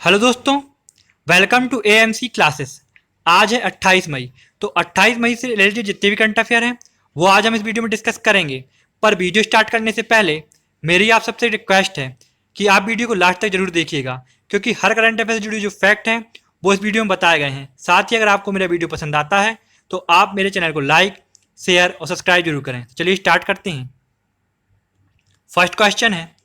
Hello दोस्तों, welcome to AMC classes. आज है 28 मई। तो 28 मई से रिलेटेड जितने भी करंट अफेयर हैं वो आज हम इस वीडियो में डिस्कस करेंगे। पर वीडियो स्टार्ट करने से पहले मेरी आप सबसे रिक्वेस्ट है कि आप वीडियो को लास्ट तक जरूर देखिएगा, क्योंकि हर करंट अफेयर से जुड़ी जो फैक्ट हैं वो इस वीडियो में बताए गए हैं। साथ ही अगर आपको मेरा वीडियो पसंद आता है तो आप मेरे चैनल को लाइक, शेयर और सब्सक्राइब जरूर करें। चलिए स्टार्ट करते हैं। फर्स्ट क्वेश्चन है,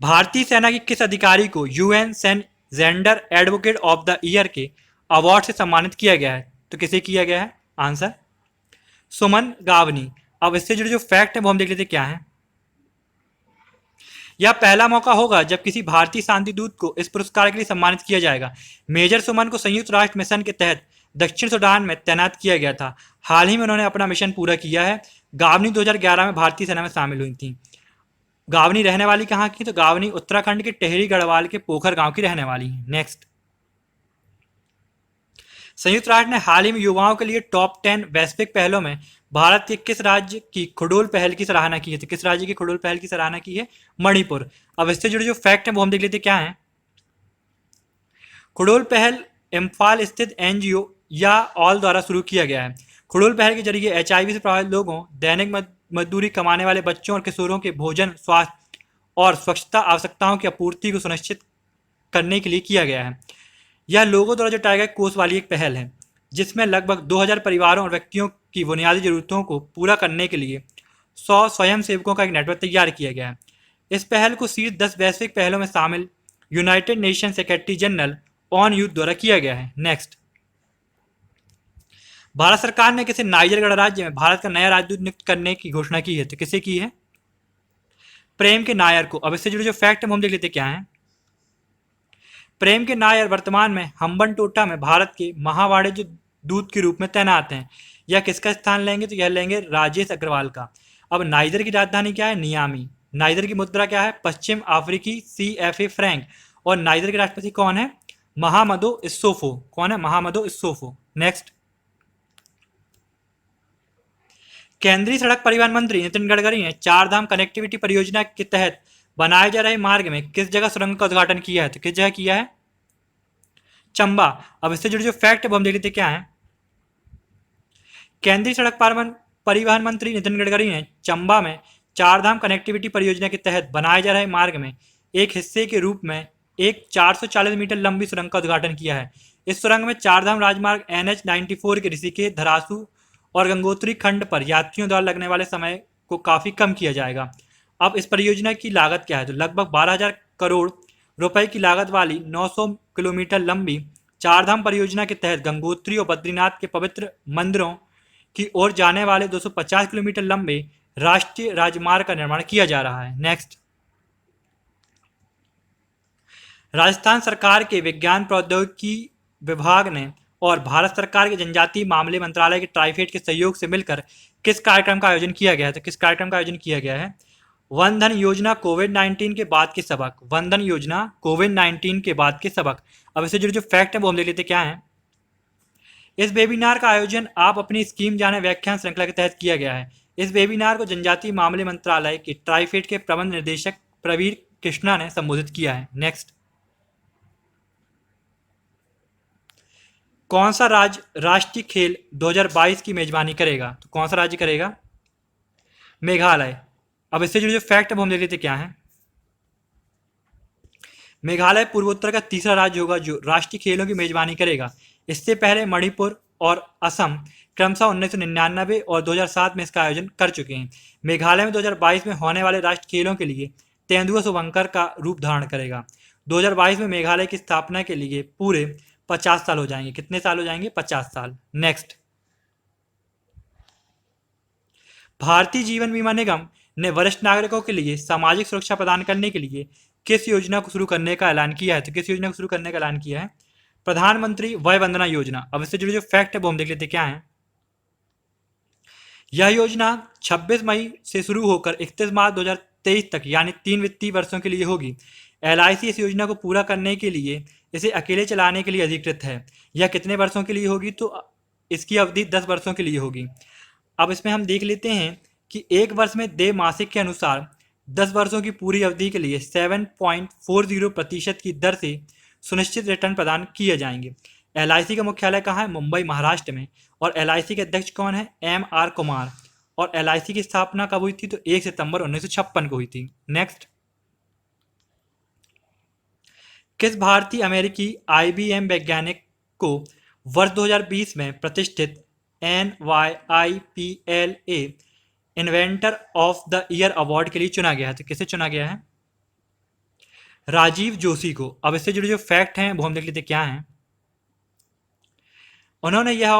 भारतीय सेना के किस अधिकारी को UN Sen gender advocate of the year के अवार्ड से सम्मानित किया गया है? तो किसे किया गया है? आंसर सुमन गावनी। अब इससे जुड़े जो फैक्ट है वो हम देख लेते क्या है। यह पहला मौका होगा जब किसी भारतीय शांति दूत को इस पुरस्कार के लिए सम्मानित किया जाएगा। मेजर सुमन को संयुक्त राष्ट्र मिशन के तहत दक्षिण सूडान में तैनात किया गया था। हाल ही में उन्होंने अपना मिशन पूरा किया है। गावनी 2011 में भारतीय सेना में शामिल हुई थी। गावनी रहने वाली कहाँ की? तो गावनी उत्तराखंड के टेहरी गढ़वाल के पोखर गांव की रहने वाली है। नेक्स्ट, संयुक्त राष्ट्र ने हाल ही में युवाओं के लिए टॉप 10 वैश्विक पहलों में भारत के किस राज्य की खुडोल पहल की सराहना की है? तो किस राज्य की खुडोल पहल की सराहना की है? मणिपुर। अब इससे जुड़े जो फैक्ट है वो हम देख लेते क्या है। खुडोल पहल इम्फाल स्थित एनजीओ या ऑल द्वारा शुरू किया गया है। खुडोल पहल के जरिए एचआईवी से प्रभावित लोगों, दैनिक मजदूरी कमाने वाले बच्चों और किशोरों के भोजन, स्वास्थ्य और स्वच्छता आवश्यकताओं की आपूर्ति को सुनिश्चित करने के लिए किया गया है। यह लोगों द्वारा जुटाई गई कोष वाली एक पहल है, जिसमें लगभग 2000 परिवारों और व्यक्तियों की बुनियादी जरूरतों को पूरा करने के लिए 100 स्वयं सेवकों का एक नेटवर्क तैयार किया गया है। इस पहल को शीर्ष 10 वैश्विक पहलों में शामिल United nation secretary general on youth द्वारा किया गया है। नेक्स्ट, भारत सरकार ने किसे नाइजर गणराज्य में भारत का नया राजदूत नियुक्त करने की घोषणा की है? तो किसे की है? प्रेम के नायर को। अब इससे जुड़े जो फैक्ट हम देख लेते क्या है। प्रेम के नायर वर्तमान में हम्बन टोटा में भारत के महावाणिज्य दूत के रूप में तैनात हैं। यह किसका स्थान लेंगे? तो यह लेंगे राजेश अग्रवाल का। अब नाइजर की राजधानी क्या है? नियामी। नाइजर की मुद्रा क्या है? पश्चिम अफ्रीकी CFA फ्रैंक। और नाइजर के राष्ट्रपति कौन है? महामदो इस्सोफो। कौन है? महामदो इस्सोफो। नेक्स्ट, केंद्रीय सड़क परिवहन मंत्री नितिन गडकरी ने चार धाम कनेक्टिविटी परियोजना के तहत बनाए जा रहे मार्ग में किस जगह सुरंग का उद्घाटन किया है? तो किस जगह किया है? चंबा। अब इससे जुड़े जो फैक्ट है वो हम देख लेते क्या है। केंद्रीय सड़क परिवहन मंत्री नितिन गडकरी ने चंबा में चार धाम कनेक्टिविटी परियोजना के तहत बनाए जा रहे मार्ग में एक हिस्से के रूप में एक 440 मीटर लंबी सुरंग का उद्घाटन किया है। इस सुरंग में चार धाम राजमार्ग NH94 के ऋषिकेश, धरासू और गंगोत्री खंड पर यात्रियों द्वारा लगने वाले समय को काफी कम किया जाएगा। अब इस परियोजना की लागत क्या है? तो लगभग 12,000 करोड़ रुपए की लागत वाली 900 किलोमीटर लंबी चारधाम परियोजना के तहत गंगोत्री और बद्रीनाथ के पवित्र मंदिरों की ओर जाने वाले 250 किलोमीटर लंबे राष्ट्रीय राजमार्ग का निर्माण किया जा रहा है। नेक्स्ट, राजस्थान सरकार के विज्ञान प्रौद्योगिकी विभाग ने और भारत सरकार के जनजातीय मामले मंत्रालय के ट्राइफेड के सहयोग से मिलकर किस कार्यक्रम का आयोजन किया गया है? तो किस कार्यक्रम का आयोजन किया गया है? वन धन योजना कोविड-19 के बाद के सबक। वन धन योजना कोविड-19 के बाद के सबक। अब इससे जुड़े जो फैक्ट है वो हम देख लेते क्या है। इस वेबिनार का आयोजन आप अपनी स्कीम जाने व्याख्यान श्रृंखला के तहत किया गया है। इस वेबिनार को जनजातीय मामले मंत्रालय के ट्राइफेड के प्रबंध निदेशक प्रवीर कृष्णा ने संबोधित किया है। नेक्स्ट, कौन सा राज्य राष्ट्रीय खेल 2022 की मेजबानी करेगा? तो कौन सा राज्य करेगा? मेघालय। अब इससे जुड़े जो फैक्ट है वो हम देख लेते क्या है। मेघालय पूर्वोत्तर का तीसरा राज्य होगा जो राष्ट्रीय खेलों की मेजबानी करेगा। इससे पहले मणिपुर और असम क्रमशः 1999 और 2007 में इसका आयोजन कर चुके हैं। मेघालय में 2022 में होने वाले राष्ट्रीय खेलों के लिए तेंदुआ शुभंकर का रूप धारण करेगा। 2022 में मेघालय की स्थापना के लिए पूरे 50 साल हो जाएंगे। कितने साल हो जाएंगे? 50 साल। नेक्स्ट, भारतीय जीवन बीमा निगम ने वरिष्ठ नागरिकों के लिए सामाजिक सुरक्षा प्रदान करने के लिए किस योजना को शुरू करने का ऐलान किया है? तो किस योजना को शुरू करने का ऐलान किया है? प्रधानमंत्री वय वंदना योजना। अब इससे जुड़े जो फैक्ट है वो हम देख लेते क्या है। यह योजना 26 मई से शुरू होकर 31 मार्च 2023 तक यानी 3 वित्तीय वर्षों के लिए होगी। LIC इस योजना को पूरा करने के लिए इसे अकेले चलाने के लिए अधिकृत है। यह कितने वर्षों के लिए होगी? तो इसकी अवधि 10 वर्षों के लिए होगी। अब इसमें हम देख लेते हैं कि एक वर्ष में देय मासिक के अनुसार 10 वर्षों की पूरी अवधि के लिए 7.40% की दर से सुनिश्चित रिटर्न प्रदान किए जाएंगे। एलआईसी का मुख्यालय कहाँ है? मुंबई, महाराष्ट्र में। और एलआईसी के अध्यक्ष कौन है? एम.आर. कुमार। और एलआईसी की स्थापना कब हुई थी? तो 1 सितंबर 1956 को हुई थी। नेक्स्ट, किस भारतीय अमेरिकी आईबीएम वैज्ञानिक को वर्ष 2020 में प्रतिष्ठित NYIPLA inventor of the year award के लिए चुना गया है? तो किसे चुना गया है? राजीव जोशी को। अब इससे जुड़े जो फैक्ट हैं वो हम देख लेते क्या हैं। उन्होंने यह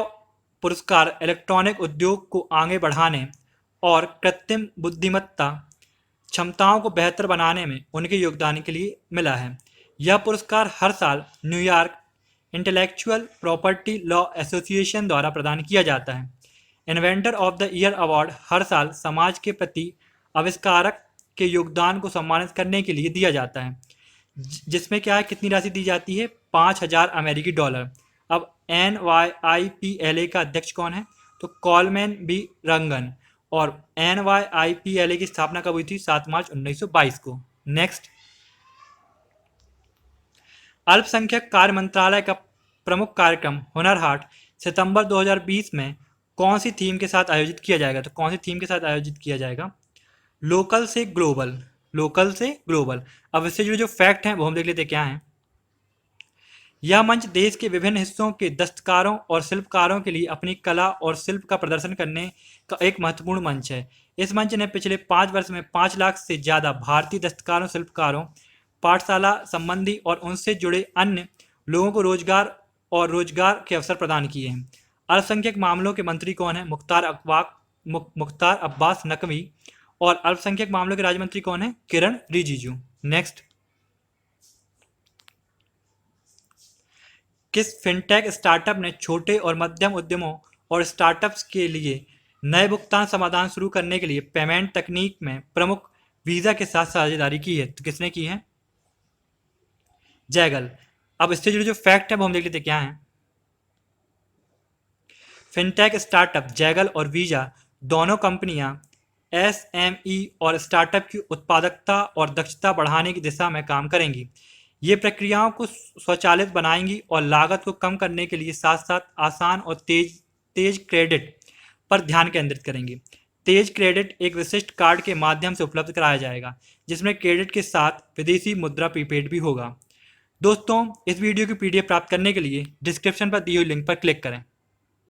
पुरस्कार इलेक्ट्रॉनिक उद्योग को आगे बढ़ाने और कृत्रिम बुद्धिमत्ता क्षमताओं को बेहतर बनाने में उनके योगदान के लिए मिला है। यह पुरस्कार हर साल New York intellectual property law association द्वारा प्रदान किया जाता है। Inventor of the year award हर साल समाज के प्रति आविष्कारक के योगदान को सम्मानित करने के लिए दिया जाता है, जिसमें क्या है, कितनी राशि दी जाती है? 5,000 अमेरिकी डॉलर। अब NYIPLA का अध्यक्ष कौन है? तो कॉलमैन बी रंगन। और NYIPLA की स्थापना कब हुई थी? 7 मार्च 1922 को। नेक्स्ट, अल्पसंख्यक कार्य मंत्रालय का प्रमुख कार्यक्रम हुनर हाट सितंबर 2020 में कौन सी थीम के साथ आयोजित किया जाएगा? तो कौन सी थीम के साथ आयोजित किया जाएगा? लोकल से ग्लोबल। लोकल से ग्लोबल। अब इससे जुड़े जो फैक्ट हैं वो हम देख लेते क्या हैं। यह मंच देश के विभिन्न हिस्सों के दस्तकारों और शिल्पकारों के लिए अपनी कला और शिल्प का प्रदर्शन करने का एक महत्वपूर्ण मंच है। इस मंच ने पिछले 5 वर्ष में 5 लाख से ज़्यादा भारतीय दस्तकारों, शिल्पकारों, पाठशाला संबंधी और उनसे जुड़े अन्य लोगों को रोजगार के अवसर प्रदान किए हैं। अल्पसंख्यक मामलों के मंत्री कौन है? मुख्तार अब्बास नकवी। और अल्पसंख्यक मामलों के राज्य मंत्री कौन है? किरण रिजिजू। नेक्स्ट, किस फिनटेक स्टार्टअप ने छोटे और मध्यम उद्यमों और स्टार्टअप्स के लिए नए भुगतान समाधान शुरू करने के लिए पेमेंट तकनीक में प्रमुख वीज़ा के साथ साझेदारी की है? तो किसने की है? जैगल। अब इससे जुड़े जो फैक्ट है वो हम देख लेते क्या हैं। फिनटेक स्टार्टअप जैगल और वीज़ा दोनों कंपनियां SME और स्टार्टअप की उत्पादकता और दक्षता बढ़ाने की दिशा में काम करेंगी। ये प्रक्रियाओं को स्वचालित बनाएंगी और लागत को कम करने के लिए साथ साथ आसान और तेज क्रेडिट पर ध्यान केंद्रित करेंगी। तेज क्रेडिट एक विशिष्ट कार्ड के माध्यम से उपलब्ध कराया जाएगा, जिसमें क्रेडिट के साथ विदेशी मुद्रा प्रीपेड भी होगा। दोस्तों, इस वीडियो की PDF प्राप्त करने के लिए डिस्क्रिप्शन पर दी हुई लिंक पर क्लिक करें।